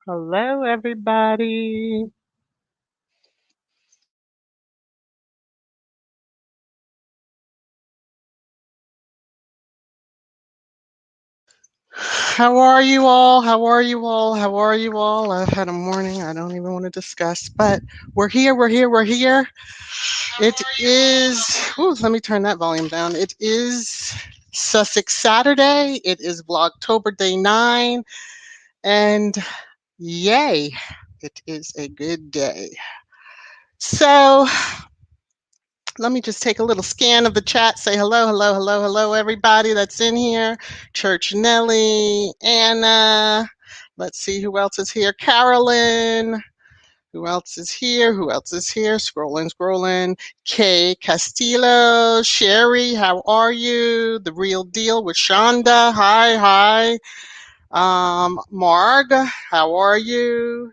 Hello, everybody. How are you all? How are you all? How are you all? I've had a morning I don't even want to discuss, but we're here, we're here, we're here. It is, ooh, let me turn that volume down. It is Sussex Saturday. It is Vlogtober day 9, and yay, it is a good day. So let me just take a little scan of the chat, say hello, hello, hello, hello, everybody that's in here. Church Nelly, Anna, let's see who else is here. Carolyn, who else is here? Who else is here? Scrolling, scrolling. Kay Castillo, Sherry, how are you? The Real Deal with Shonda, hi, hi. Marg, how are you?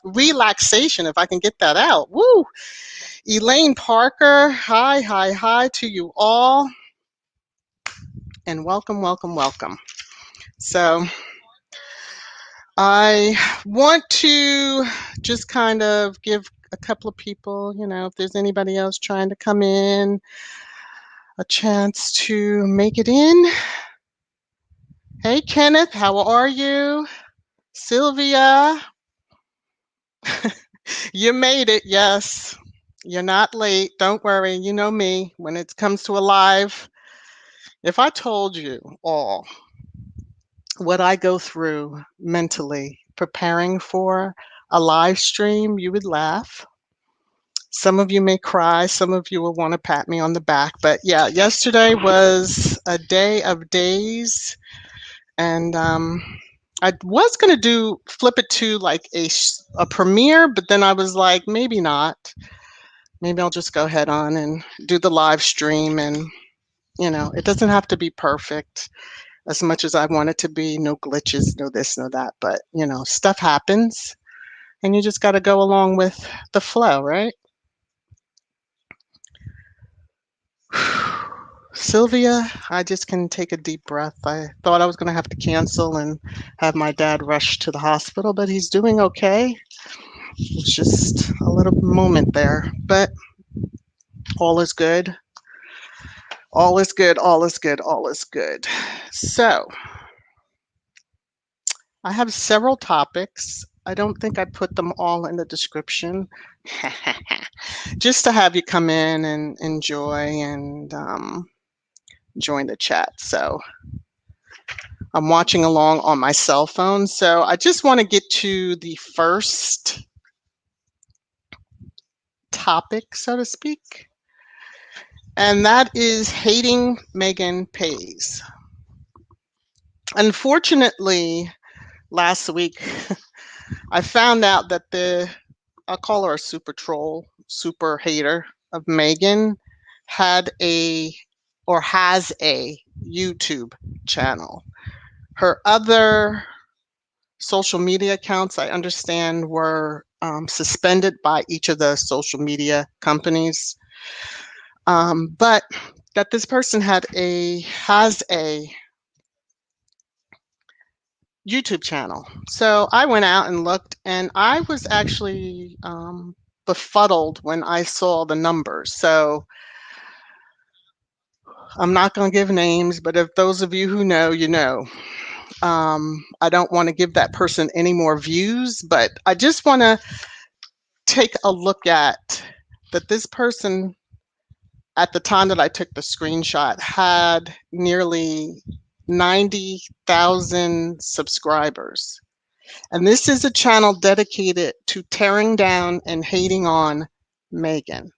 Relaxation, if I can get that out. Woo! Elaine Parker, hi, hi, hi to you all. And welcome, welcome, welcome. So I want to just kind of give a couple of people, if there's anybody else trying to come in, a chance to make it in. Hey, Kenneth, how are you? Sylvia, you made it, yes. You're not late. Don't worry. You know me. When it comes to a live, if I told you all what I go through mentally preparing for a live stream, you would laugh. Some of you may cry. Some of you will want to pat me on the back. But yeah, yesterday was a day of days. And I was going to flip it to like a premiere, but then I was like, maybe not. Maybe I'll just go head on and do the live stream. And, it doesn't have to be perfect as much as I want it to be. No glitches, no this, no that. But, stuff happens and you just got to go along with the flow, right? Sylvia, I just can take a deep breath. I thought I was going to have to cancel and have my dad rush to the hospital, but he's doing okay. It's just a little moment there, but all is good. All is good, all is good, all is good. So, I have several topics. I don't think I put them all in the description. Just to have you come in and enjoy and join the chat. So I'm watching along on my cell phone. So I just want to get to the first topic, so to speak. And that is hating Meghan pays. Unfortunately, last week, I found out that I'll call her a super troll, super hater of Meghan, has a YouTube channel. Her other social media accounts, I understand, were suspended by each of the social media companies. But that this person has a YouTube channel. So I went out and looked, and I was actually befuddled when I saw the numbers. So I'm not going to give names, but if those of you who know, you know. I don't want to give that person any more views, but I just want to take a look at that this person, at the time that I took the screenshot, had nearly 90,000 subscribers. And this is a channel dedicated to tearing down and hating on Meghan.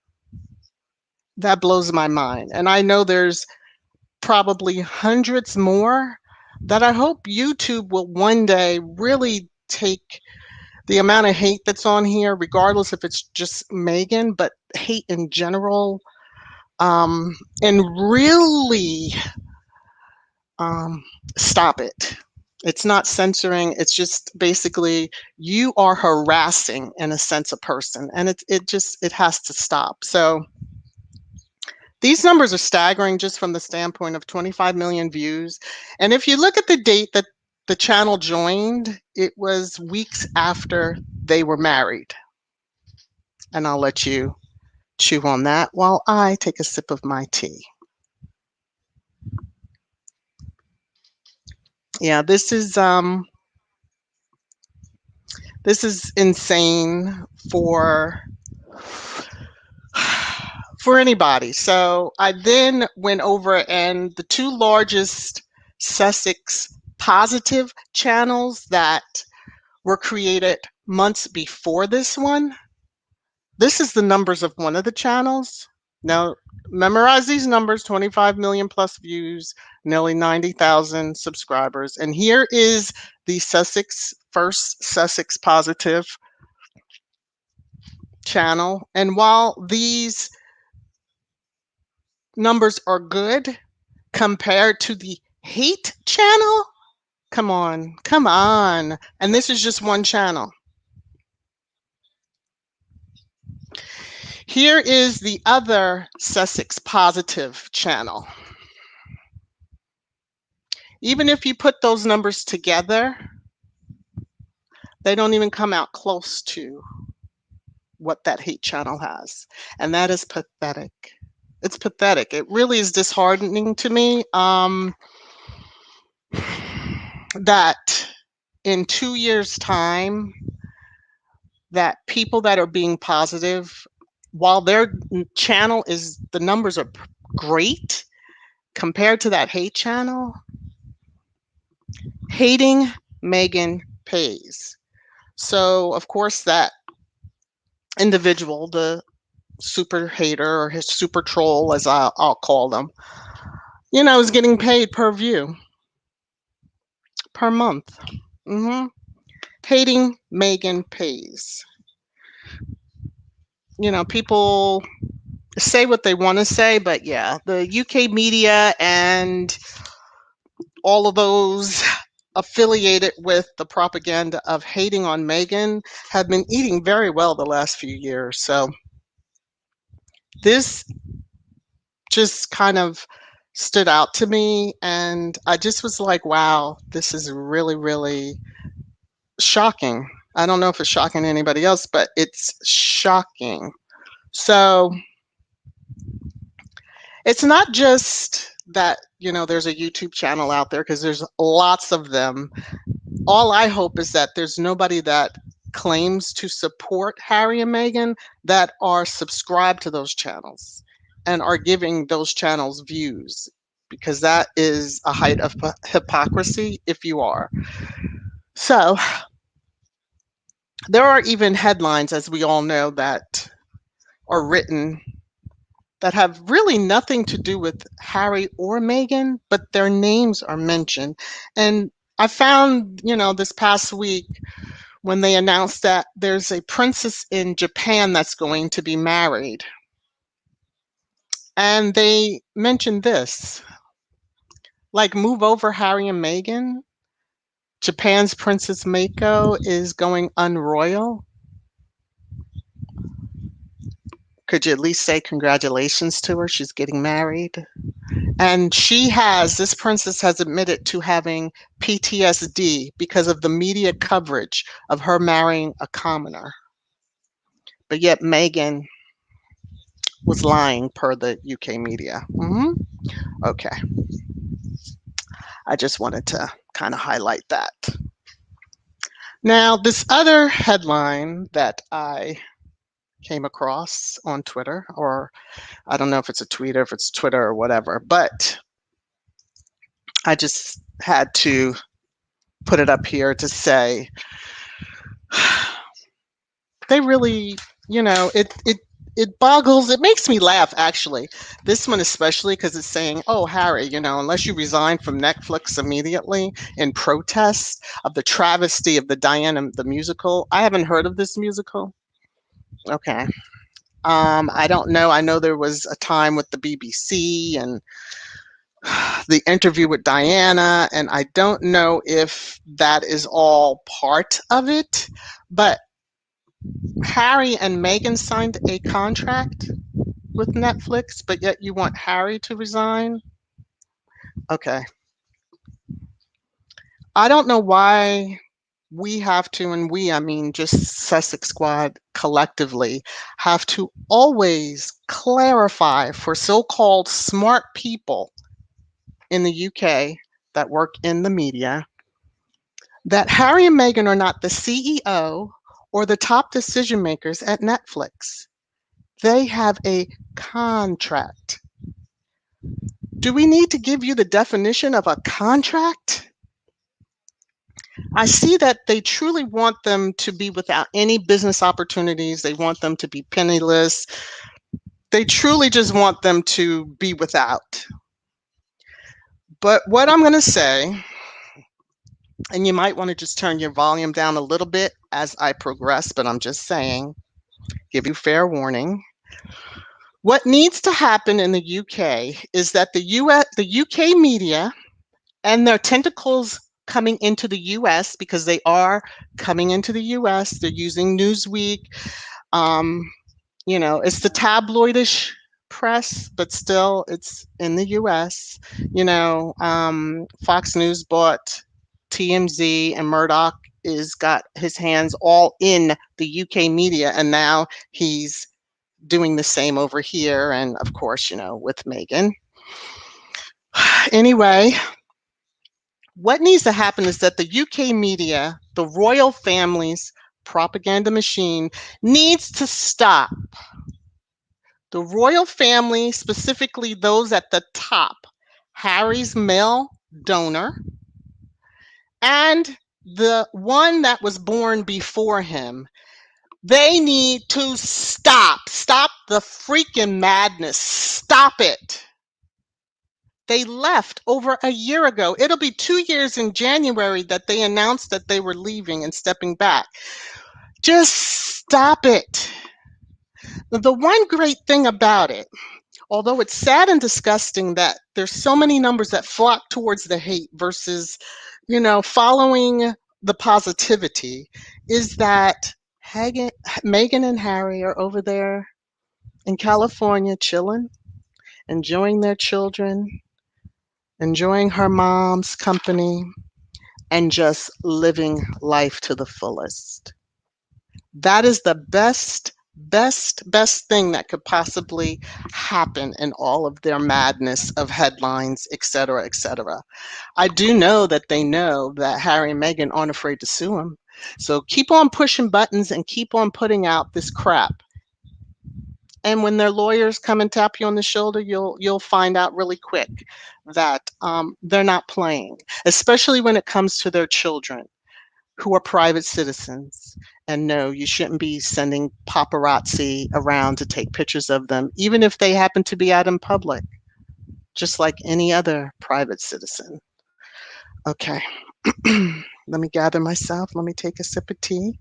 That blows my mind. And I know there's probably hundreds more that I hope YouTube will one day really take the amount of hate that's on here, regardless if it's just Meghan, but hate in general, and really um, stop it. It's not censoring. It's just basically you are harassing, in a sense, a person, and it has to stop. So these numbers are staggering just from the standpoint of 25 million views. And if you look at the date that the channel joined, it was weeks after they were married. And I'll let you chew on that while I take a sip of my tea. Yeah, this is insane for anybody. So I then went over, and the two largest Sussex positive channels that were created months before this one. This is the numbers of one of the channels. Now, memorize these numbers: 25 million plus views, nearly 90,000 subscribers. And here is the first Sussex positive channel. And while these numbers are good compared to the hate channel, come on, come on. And this is just one channel. Here is the other Sussex positive channel. Even if you put those numbers together, they don't even come out close to what that hate channel has. And that is pathetic. It's pathetic. It really is disheartening to me that in 2 years' time, that people that are being positive, while their channel is, the numbers are great compared to that hate channel, hating Meghan pays. So, of course, that individual, the super hater or his super troll, as I'll call them, is getting paid per view, per month. Hating Meghan pays. People say what they want to say, but yeah, the UK media and all of those affiliated with the propaganda of hating on Meghan have been eating very well the last few years. So this just kind of stood out to me, and I just was like, wow, this is really, really shocking. I don't know if it's shocking to anybody else, but it's shocking. So it's not just that, there's a YouTube channel out there, because there's lots of them. All I hope is that there's nobody that claims to support Harry and Meghan that are subscribed to those channels and are giving those channels views, because that is a height of hypocrisy if you are. So there are even headlines, as we all know, that are written that have really nothing to do with Harry or Meghan, but their names are mentioned. And I found, this past week, when they announced that there's a princess in Japan that's going to be married. And they mentioned this, like, move over, Harry and Meghan. Japan's Princess Mako is going unroyal. Could you at least say congratulations to her? She's getting married. And this princess has admitted to having PTSD because of the media coverage of her marrying a commoner. But yet Meghan was lying, per the UK media. Okay. I just wanted to kind of highlight that. Now, this other headline that I came across on Twitter, or I don't know if it's a tweet or if it's Twitter or whatever, but I just had to put it up here to say they really, it makes me laugh, actually. This one especially, because it's saying, oh, Harry, unless you resign from Netflix immediately in protest of the travesty of the Diana the musical. I haven't heard of this musical. Okay. I don't know. I know there was a time with the BBC and the interview with Diana, and I don't know if that is all part of it, but Harry and Meghan signed a contract with Netflix, but yet you want Harry to resign? Okay. I don't know why we have to, and we, I mean just Sussex Squad collectively, have to always clarify for so-called smart people in the UK that work in the media that Harry and Meghan are not the CEO or the top decision makers at Netflix. They have a contract. Do we need to give you the definition of a contract? I see that they truly want them to be without any business opportunities. They want them to be penniless. They truly just want them to be without. But what I'm going to say, and you might want to just turn your volume down a little bit as I progress, but I'm just saying, give you fair warning. What needs to happen in the UK is that the UK media and their tentacles coming into the US, because they are coming into the US, they're using Newsweek. It's the tabloidish press, but still it's in the US. Fox News bought TMZ, and Murdoch is got his hands all in the UK media, and now he's doing the same over here, and of course, with Meghan. Anyway, what needs to happen is that the UK media, the royal family's propaganda machine, needs to stop. The royal family, specifically those at the top, Harry's male donor, and the one that was born before him, they need to stop. Stop the freaking madness. Stop it. They left over a year ago. It'll be 2 years in January that they announced that they were leaving and stepping back. Just stop it. The one great thing about it, although it's sad and disgusting that there's so many numbers that flock towards the hate versus, following the positivity, is that Meghan and Harry are over there in California chilling, enjoying their children, enjoying her mom's company, and just living life to the fullest. That is the best thing that could possibly happen in all of their madness of headlines, etc., etc. I do know that they know that Harry and Meghan aren't afraid to sue him. So keep on pushing buttons and keep on putting out this crap. And when their lawyers come and tap you on the shoulder, you'll find out really quick that they're not playing, especially when it comes to their children who are private citizens. And no, you shouldn't be sending paparazzi around to take pictures of them, even if they happen to be out in public, just like any other private citizen. Okay, let me gather myself. Let me take a sip of tea.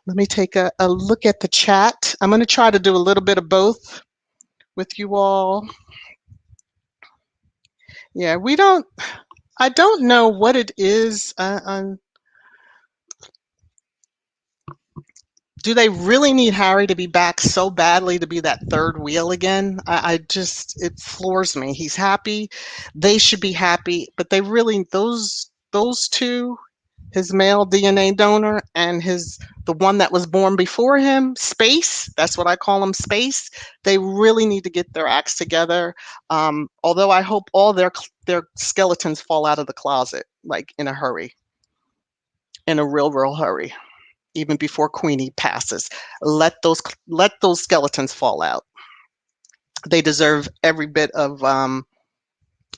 Let me take a look at the chat. I'm going to try to do a little bit of both with you all. Yeah, I don't know what it is. Do they really need Harry to be back so badly to be that third wheel again? It floors me. He's happy. They should be happy, but they really, those two, his male DNA donor and the one that was born before him, Space, that's what I call him, Space, they really need to get their acts together. Although I hope all their skeletons fall out of the closet, like in a hurry, in a real hurry, even before Queenie passes. Let those skeletons fall out. They deserve every bit of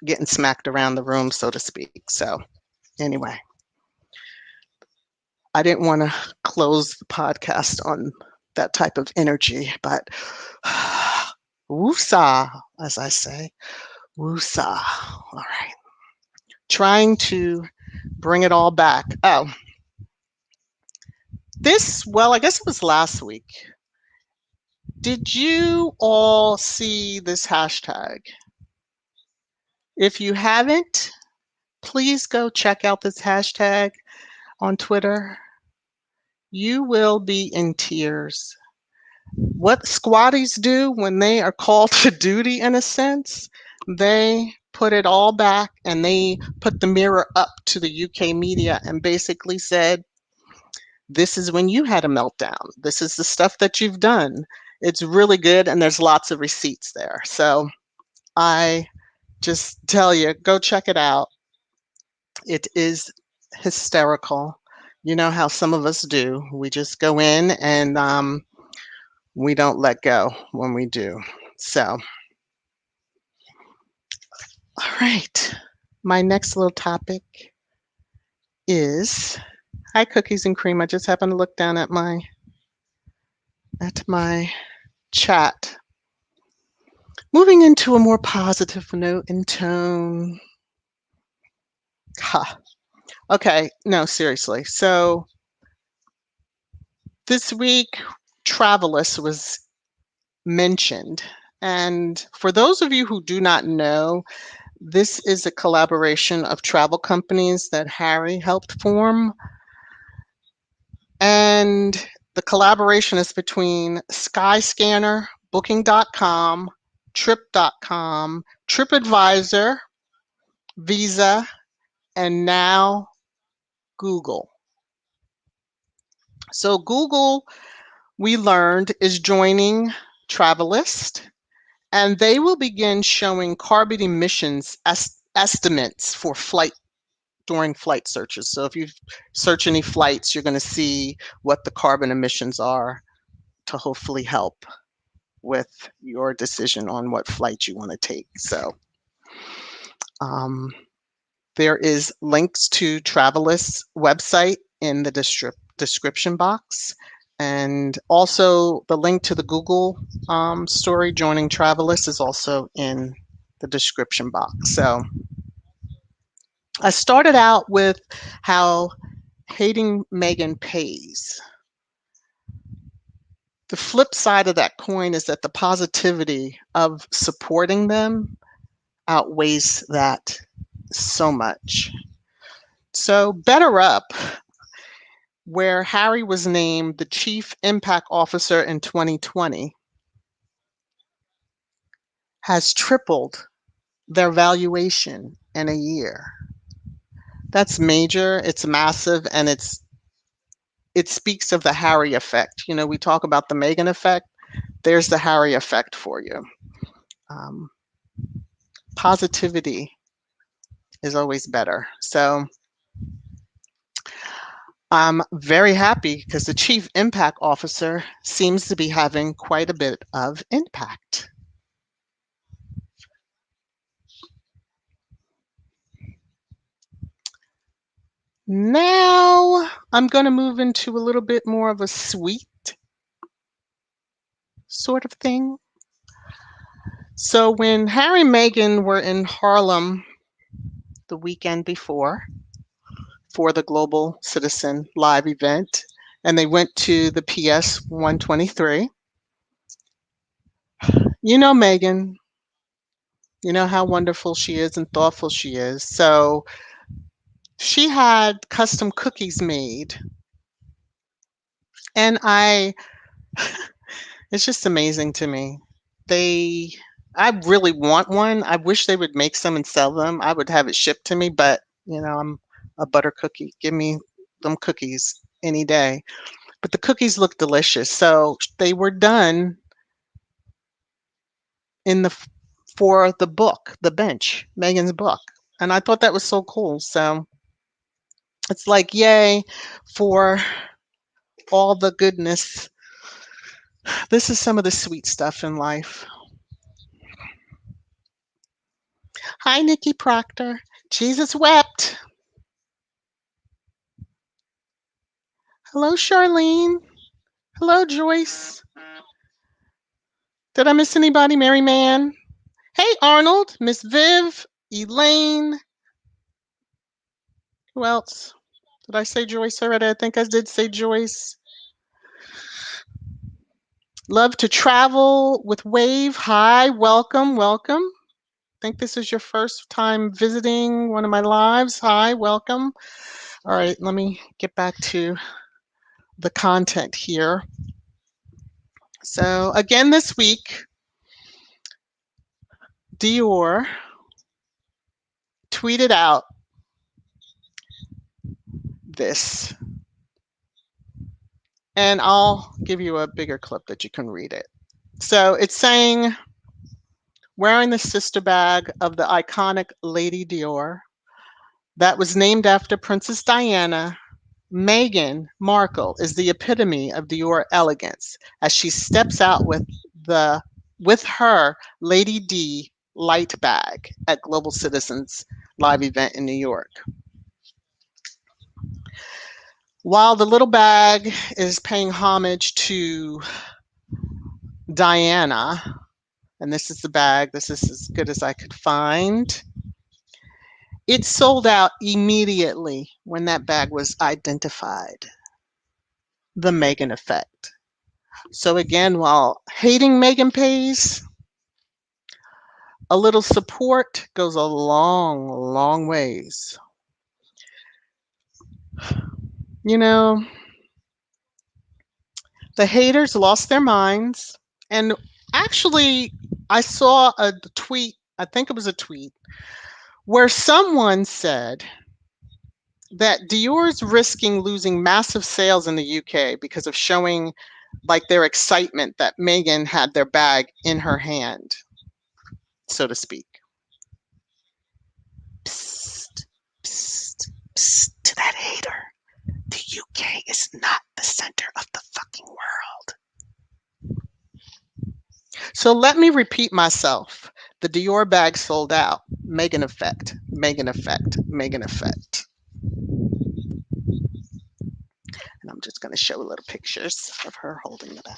getting smacked around the room, so to speak. So anyway, I didn't want to close the podcast on that type of energy. But woosah, as I say, woosah. All right. Trying to bring it all back. Oh, well, I guess it was last week. Did you all see this hashtag? If you haven't, please go check out this hashtag on Twitter. You will be in tears. What squatties do when they are called to duty, in a sense, they put it all back and they put the mirror up to the UK media and basically said, this is when you had a meltdown. This is the stuff that you've done. It's really good, and there's lots of receipts there. So I just tell you, go check it out. It is hysterical. You know how some of us do. We just go in and we don't let go when we do. So, all right. My next little topic is, hi cookies and cream. I just happened to look down at my chat. Moving into a more positive note and tone. Ha. Okay, no, seriously. So this week, Travelist was mentioned. And for those of you who do not know, this is a collaboration of travel companies that Harry helped form. And the collaboration is between Skyscanner, Booking.com, Trip.com, TripAdvisor, Visa, and now Google. So Google, we learned, is joining Travalyst, and they will begin showing carbon emissions estimates for during flight searches. So if you search any flights, you're going to see what the carbon emissions are to hopefully help with your decision on what flight you want to take. So there is links to Travelist's website in the description box. And also the link to the Google story joining Travelist is also in the description box. So I started out with how hating Meghan pays. The flip side of that coin is that the positivity of supporting them outweighs that so much. So Better Up, where Harry was named the Chief Impact Officer in 2020, has tripled their valuation in a year. That's major, it's massive, and it speaks of the Harry effect. You know, we talk about the Meghan effect. There's the Harry effect for you. Positivity is always better. So I'm very happy because the Chief Impact Officer seems to be having quite a bit of impact. Now I'm going to move into a little bit more of a sweet sort of thing. So when Harry and Meghan were in Harlem the weekend before for the Global Citizen Live event, and they went to the PS 123, you know Meghan, you know how wonderful she is and thoughtful she is. So she had custom cookies made, and it's just amazing to me. I really want one. I wish they would make some and sell them. I would have it shipped to me, but you know, I'm a butter cookie. Give me them cookies any day. But the cookies look delicious. So they were done for the book, The Bench, Meghan's book. And I thought that was so cool. So it's like, yay for all the goodness. This is some of the sweet stuff in life. Hi, Nikki Proctor. Jesus wept. Hello, Charlene. Hello, Joyce. Did I miss anybody? Mary Mann. Hey, Arnold, Miss Viv, Elaine. Who else? Did I say Joyce already? I think I did say Joyce. Love to travel with Wave. Hi, welcome, welcome. I think this is your first time visiting one of my lives. Hi, welcome. All right, let me get back to the content here. So again this week, Dior tweeted out this. And I'll give you a bigger clip that you can read it. So it's saying, wearing the sister bag of the iconic Lady Dior that was named after Princess Diana, Meghan Markle is the epitome of Dior elegance as she steps out with her Lady D light bag at Global Citizens live event in New York. While the little bag is paying homage to Diana, and this is the bag, this is as good as I could find. It sold out immediately when that bag was identified. The Meghan effect. So again, while hating Meghan pays, a little support goes a long, long ways. You know, the haters lost their minds. And actually, I saw a tweet, I think it was a tweet, where someone said that Dior's risking losing massive sales in the UK because of showing like their excitement that Meghan had their bag in her hand, so to speak. Psst, psst, psst to that hater. The UK is not the center of the fucking world. So let me repeat myself. The Dior bag sold out. Meghan effect, Meghan effect, Meghan effect. And I'm just going to show little pictures of her holding the bag.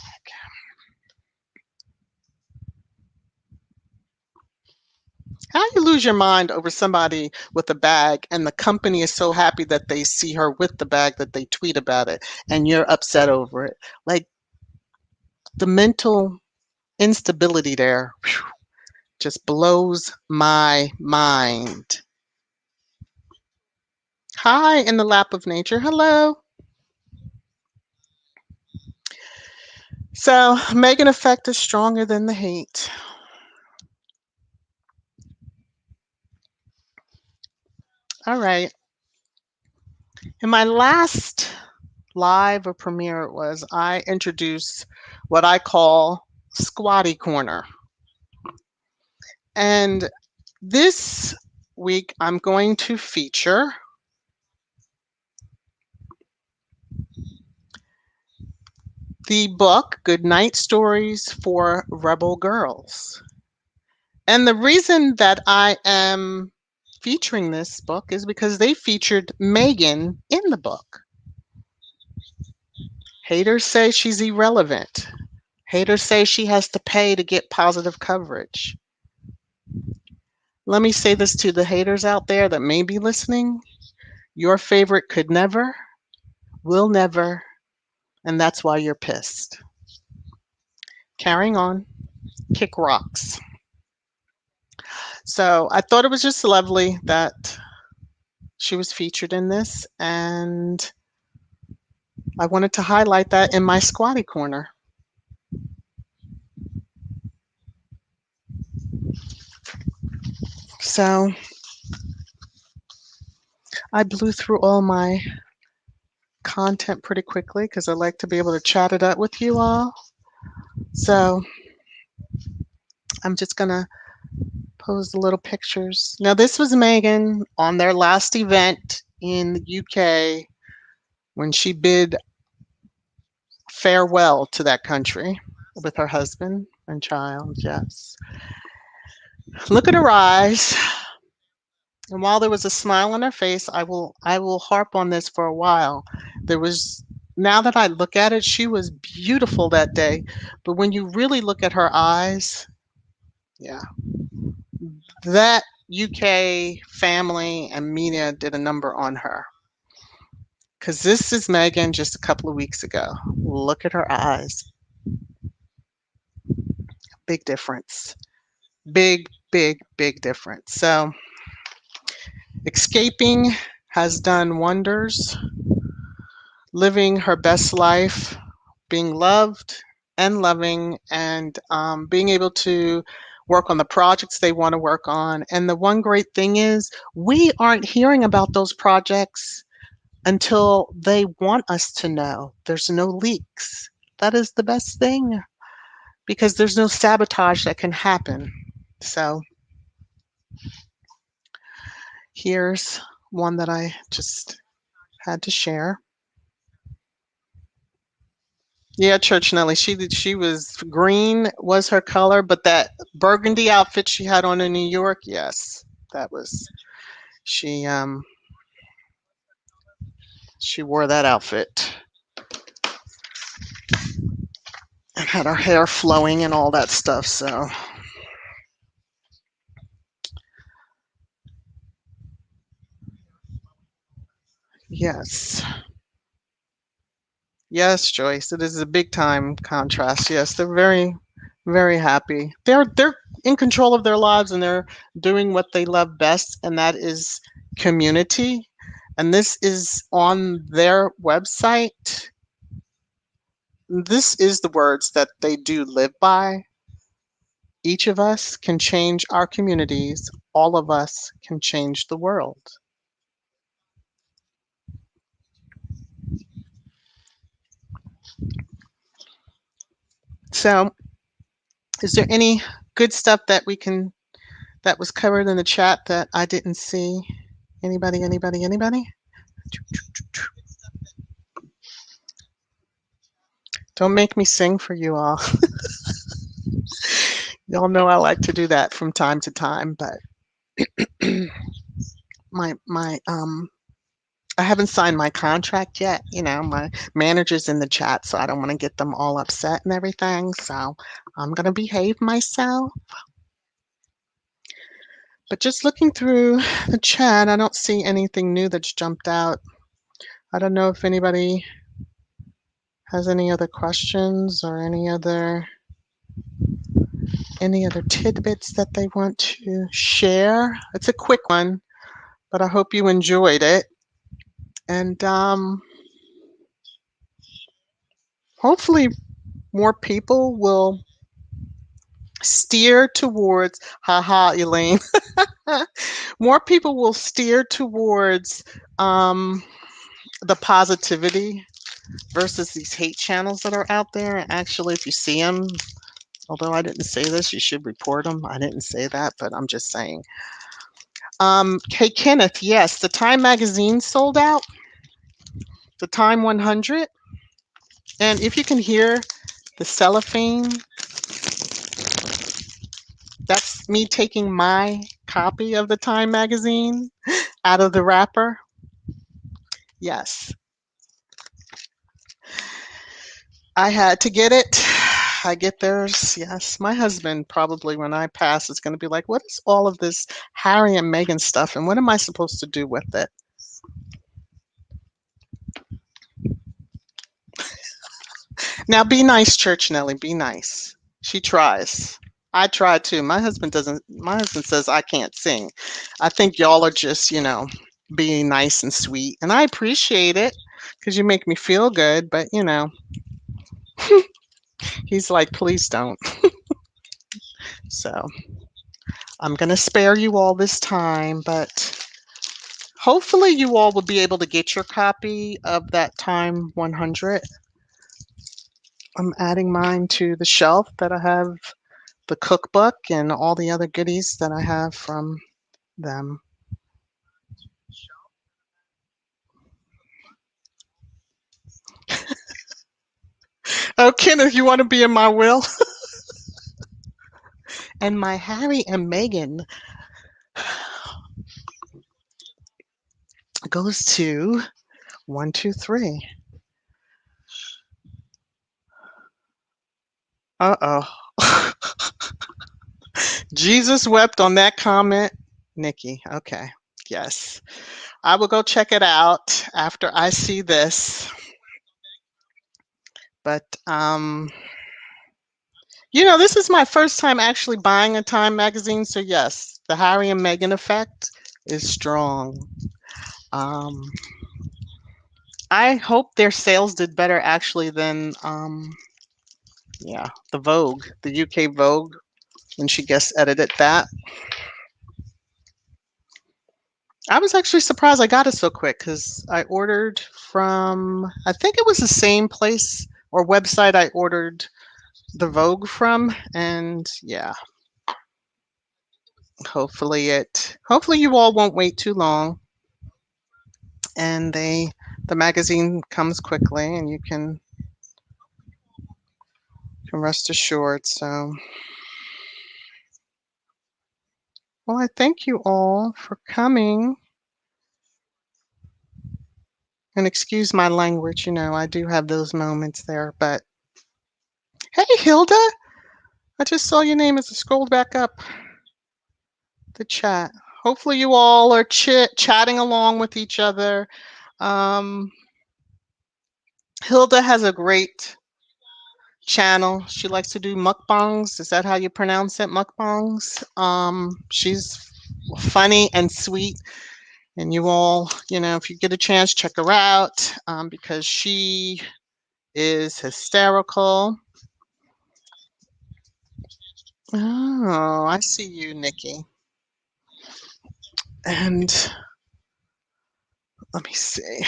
How you lose your mind over somebody with a bag and the company is so happy that they see her with the bag that they tweet about it and you're upset over it. Like the mental instability there just blows my mind. Hi, in the lap of nature. Hello. So, Meghan effect is stronger than the hate. All right. In my last live or premiere, it was, I introduced what I call Squatty Corner. And this week, I'm going to feature the book Goodnight Stories for Rebel Girls. And the reason that I am featuring this book is because they featured Meghan in the book. Haters say she's irrelevant. Haters say she has to pay to get positive coverage. Let me say this to the haters out there that may be listening. Your favorite could never, will never, and that's why you're pissed. Carrying on, kick rocks. So I thought it was just lovely that she was featured in this, and I wanted to highlight that in my Squatty Corner. So I blew through all my content pretty quickly because I like to be able to chat it up with you all. So I'm just going to post the little pictures. Now, this was Meghan on their last event in the UK when she bid farewell to that country with her husband and child. Yes. Look at her eyes. And while there was a smile on her face, I will harp on this for a while. There was now that I look at it, she was beautiful that day. But when you really look at her eyes, yeah, that UK family and media did a number on her. Because this is Meghan just a couple of weeks ago. Look at her eyes. Big difference. Big, big, big difference. So, escaping has done wonders, living her best life, being loved and loving, and being able to work on the projects they want to work on. And the one great thing is, we aren't hearing about those projects until they want us to know. There's no leaks. That is the best thing because there's no sabotage that can happen. So here's one that I just had to share. Yeah, Church Nelly. She was green was her color, but that burgundy outfit she had on in New York, yes, that was she she wore that outfit and had her hair flowing and all that stuff. So yes. Yes, Joyce, it is a big time contrast. Yes, they're very, very happy. They're in control of their lives and they're doing what they love best, and that is community. And this is on their website. This is the words that they do live by. Each of us can change our communities. All of us can change the world. So, is there any good stuff that we can that was covered in the chat that I didn't see? Anybody, anybody, anybody? Don't make me sing for you all. Y'all know I like to do that from time to time, but my I haven't signed my contract yet. You know, my manager's in the chat, so I don't want to get them all upset and everything. So I'm gonna behave myself. But just looking through the chat, I don't see anything new that's jumped out. I don't know if anybody has any other questions or any other tidbits that they want to share. It's a quick one, but I hope you enjoyed it. And hopefully more people will steer towards, haha, Elaine, more people will steer towards the positivity versus these hate channels that are out there. And actually, if you see them, although I didn't say this, you should report them. I didn't say that, but I'm just saying. Hey, Kenneth, yes, the Time magazine sold out, the Time 100. And if you can hear the cellophane, that's me taking my copy of the Time magazine out of the wrapper. Yes, I had to get it. I get theirs. Yes, my husband probably when I pass is going to be like, what is all of this Harry and Meghan stuff and what am I supposed to do with it? Now be nice, Church Nelly, be nice. She tries. I try too. My husband doesn't, my husband says I can't sing. I think y'all are just, being nice and sweet. And I appreciate it because you make me feel good. But, he's like, please don't. So I'm going to spare you all this time. But hopefully you all will be able to get your copy of that Time 100. I'm adding mine to the shelf that I have the cookbook and all the other goodies that I have from them. Oh, Kenneth, you want to be in my will? And my Harry and Meghan goes to 1, 2, 3. Uh-oh. Jesus wept on that comment. Nikki, okay. Yes. I will go check it out after I see this. But this is my first time actually buying a Time magazine, so yes, the Harry and Meghan effect is strong. Um, I hope their sales did better actually than yeah, the Vogue, the UK Vogue, when she guest edited that. I was actually surprised I got it so quick because I ordered from, I think it was the same place or website I ordered the Vogue from, and yeah, hopefully you all won't wait too long, and the magazine comes quickly, and you can rest assured. So, well, I thank you all for coming, and excuse my language. I do have those moments there, but hey, Hilda, I just saw your name as I scrolled back up the chat. Hopefully, you all are chatting along with each other. Um, Hilda has a great channel. She likes to do mukbangs. Is that how you pronounce it? Mukbangs. She's funny and sweet. And you all, if you get a chance, check her out because she is hysterical. Oh, I see you, Nikki. And let me see.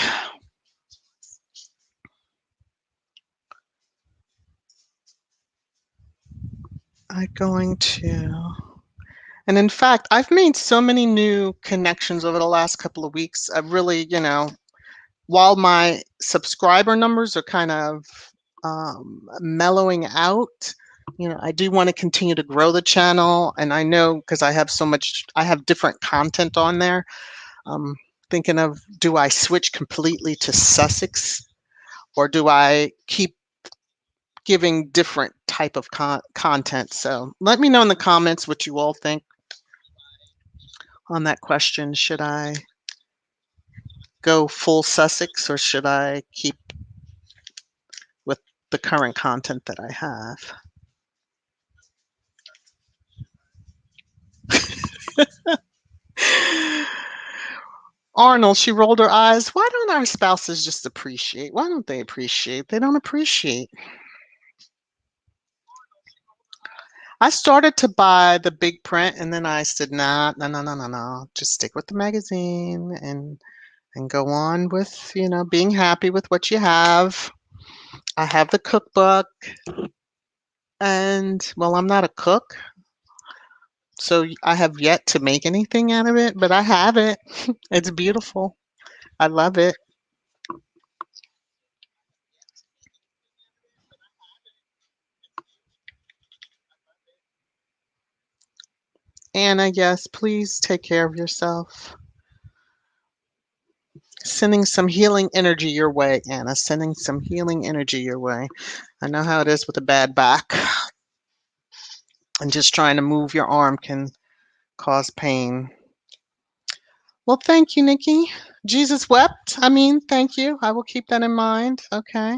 I'm going to. And in fact, I've made so many new connections over the last couple of weeks. I've really, while my subscriber numbers are kind of mellowing out, I do want to continue to grow the channel. And I know because I have different content on there. Thinking of, do I switch completely to Sussex, or do I keep giving different type of content? So let me know in the comments what you all think on that question. Should I go full Sussex, or should I keep with the current content that I have? Arnold, she rolled her eyes. Why don't our spouses just appreciate? Why don't they appreciate? They don't appreciate. I started to buy the big print, and then I said, nah, no, no, no, no, no. Just stick with the magazine and go on with, being happy with what you have. I have the cookbook, and well, I'm not a cook, so I have yet to make anything out of it, but I have it. It's beautiful. I love it. Anna, yes, please take care of yourself. Sending some healing energy your way, Anna. Sending some healing energy your way. I know how it is with a bad back. And just trying to move your arm can cause pain. Well, thank you, Nikki. Jesus wept. Thank you. I will keep that in mind. Okay.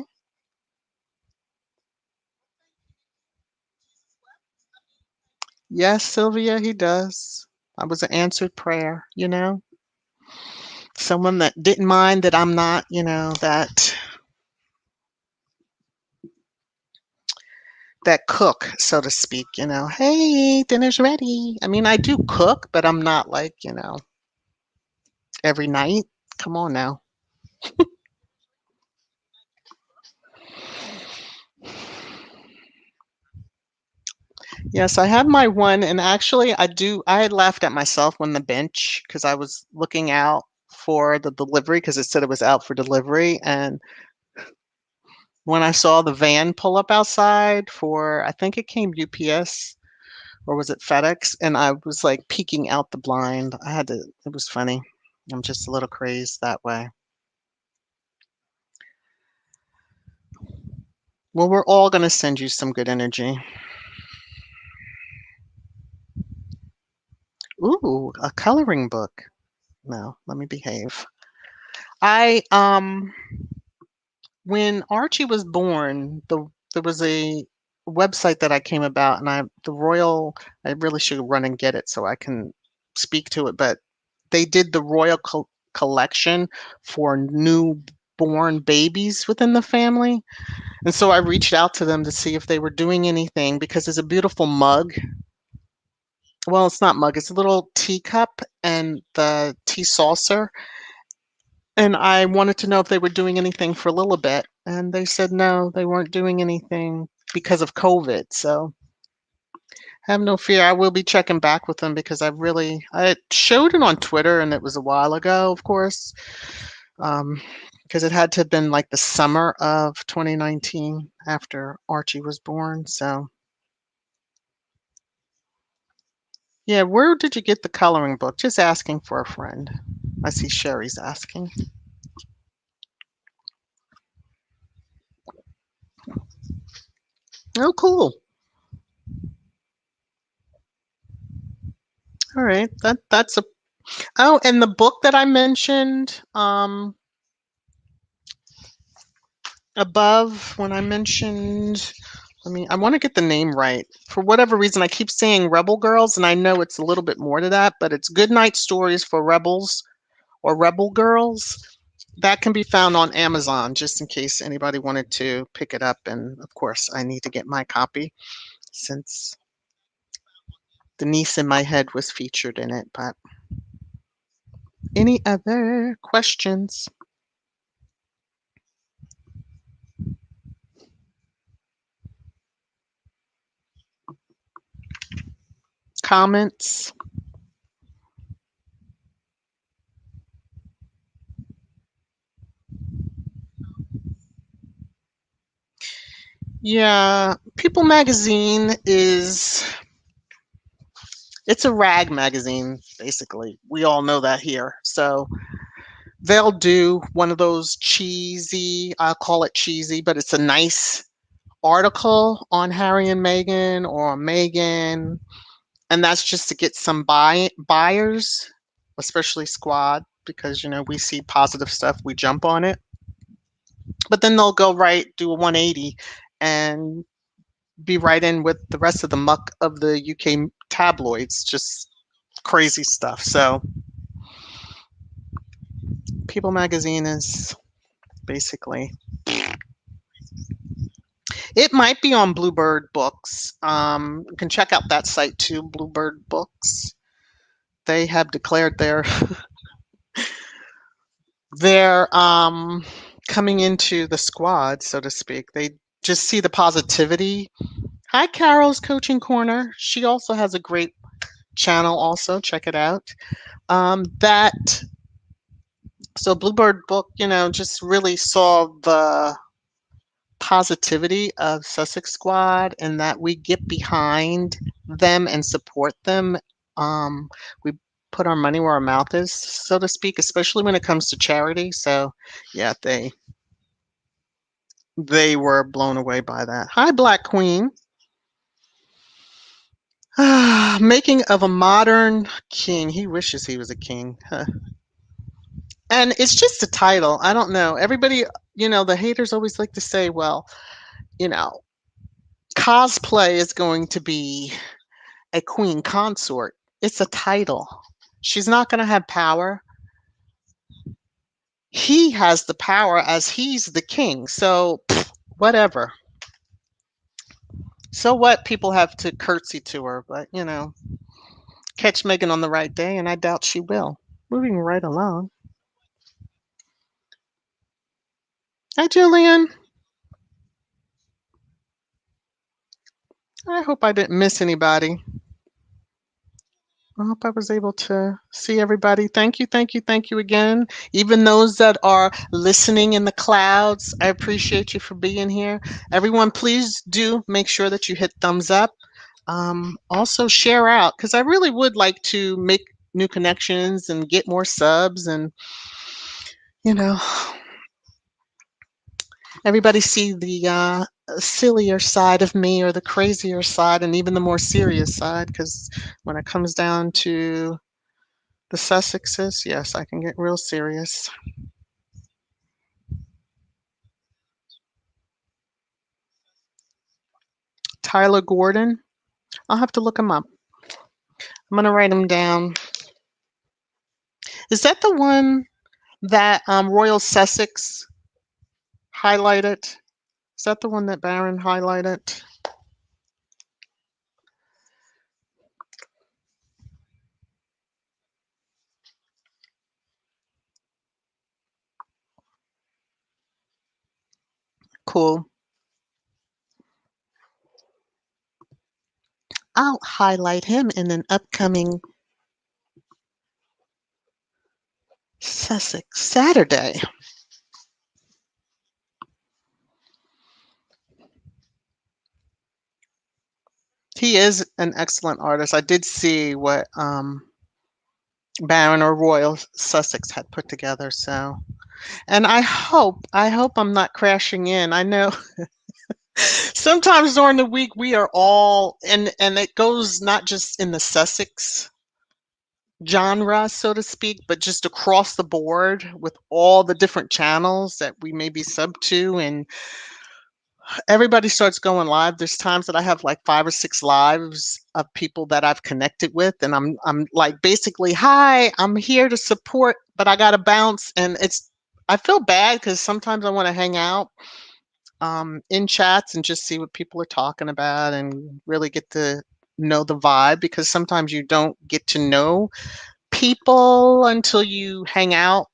Yes, Sylvia, he does. I was an answered prayer. Someone that didn't mind that I'm not, that cook, so to speak, hey, dinner's ready. I do cook, but I'm not like, every night. Come on now. Yes, I have my one, and actually, I had laughed at myself when the bench, because I was looking out for the delivery because it said it was out for delivery. And when I saw the van pull up outside for, I think it came UPS or was it FedEx, and I was like peeking out the blind. It was funny. I'm just a little crazed that way. Well, we're all going to send you some good energy. Ooh, a coloring book. No, let me behave. I when Archie was born, there was a website that I came about, and I really should run and get it so I can speak to it, but they did the royal collection for newborn babies within the family. And so I reached out to them to see if they were doing anything because it's a beautiful mug. Well, it's not mug, it's a little teacup and the tea saucer. And I wanted to know if they were doing anything for Lilibet. And they said no, they weren't doing anything because of COVID. So have no fear. I will be checking back with them because I showed it on Twitter and it was a while ago, of course. Because it had to have been like the summer of 2019 after Archie was born. So yeah, where did you get the coloring book? Just asking for a friend. I see Sherry's asking. Oh, cool. All right. That's a Oh, and the book that I mentioned above when I mentioned I want to get the name right. For whatever reason, I keep saying Rebel Girls, and I know it's a little bit more to that, but it's Good Night Stories for Rebels or Rebel Girls. That can be found on Amazon, just in case anybody wanted to pick it up. And of course, I need to get my copy since the niece in my head was featured in it. But any other questions, comments? Yeah, People Magazine it's a rag magazine, basically. We all know that here. So they'll do one of those cheesy, I'll call it cheesy, but it's a nice article on Harry and Meghan or Meghan, and that's just to get some buyers, especially Squad, because we see positive stuff, we jump on it. But then they'll go right, do a 180, and be right in with the rest of the muck of the UK tabloids, just crazy stuff. So People Magazine is basically it might be on Bluebird Books. You can check out that site too, Bluebird Books. They have declared they're coming into the squad, so to speak. They just see the positivity. Hi, Carol's Coaching Corner. She also has a great channel. Also, check it out. That So Bluebird Book, just really saw the positivity of Sussex Squad and that we get behind them and support them. We put our money where our mouth is, so to speak, especially when it comes to charity. So yeah, they were blown away by that. Hi, Black Queen. Making of a modern king. He wishes he was a king. Huh. And it's just a title. I don't know. Everybody, the haters always like to say, well, you know, cosplay is going to be a queen consort. It's a title. She's not going to have power. He has the power as he's the king. So, whatever. So what? People have to curtsy to her, but catch Meghan on the right day, and I doubt she will. Moving right along. Hi, Julian. I hope I didn't miss anybody. I hope I was able to see everybody. Thank you, thank you, thank you again. Even those that are listening in the clouds, I appreciate you for being here. Everyone, please do make sure that you hit thumbs up. Also, share out because I really would like to make new connections and get more subs and, you know, everybody see the sillier side of me or the crazier side and even the more serious side because when it comes down to the Sussexes, yes, I can get real serious. Tyler Gordon, I'll have to look him up. I'm going to write him down. Is that the one that Royal Sussex highlighted? Is that the one that Baron highlighted? Cool. I'll highlight him in an upcoming Sussex Saturday. He is an excellent artist. I did see what Baron or Royal Sussex had put together. So, and I hope I'm not crashing in. I know sometimes during the week we are all, and it goes not just in the Sussex genre, so to speak, but just across the board with all the different channels that we may be sub to, and everybody starts going live. There's times that I have like 5 or 6 lives of people that I've connected with, and I'm like basically, hi, I'm here to support, but I gotta bounce, and I feel bad because sometimes I want to hang out in chats and just see what people are talking about and really get to know the vibe because sometimes you don't get to know people until you hang out,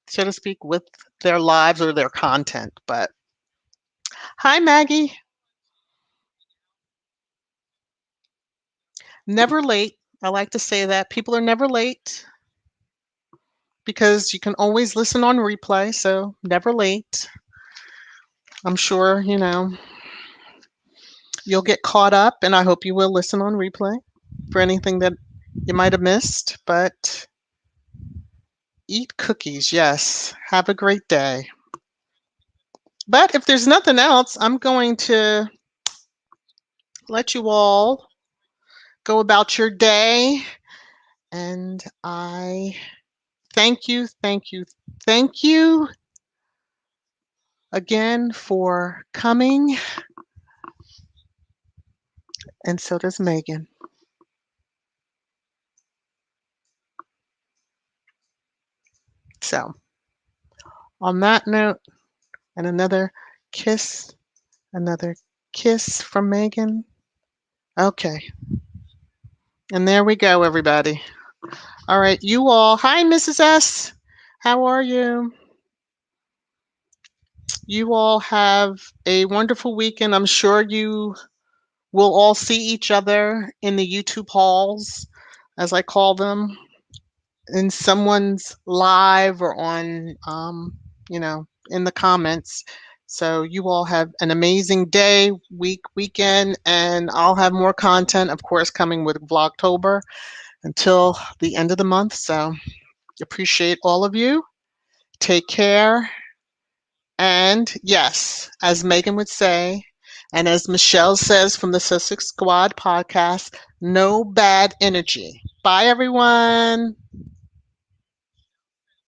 so to speak, with their lives or their content. But hi, Maggie. Never late. I like to say that people are never late because you can always listen on replay. So never late. I'm sure, you'll get caught up, and I hope you will listen on replay for anything that you might have missed. But eat cookies, yes. Have a great day. But if there's nothing else, I'm going to let you all go about your day. And I thank you, thank you, thank you again for coming. And so does Megan. So, on that note, and another kiss from Megan. Okay. And there we go, everybody. All right, you all. Hi, Mrs. S. How are you? You all have a wonderful weekend. I'm sure you will all see each other in the YouTube halls, as I call them, in someone's live or on, in the comments. So you all have an amazing day, weekend, and I'll have more content, of course, coming with Vlogtober until the end of the month. So appreciate all of you. Take care. And yes, as Megan would say, and as Michelle says from the Sussex Squad podcast, no bad energy. Bye, everyone.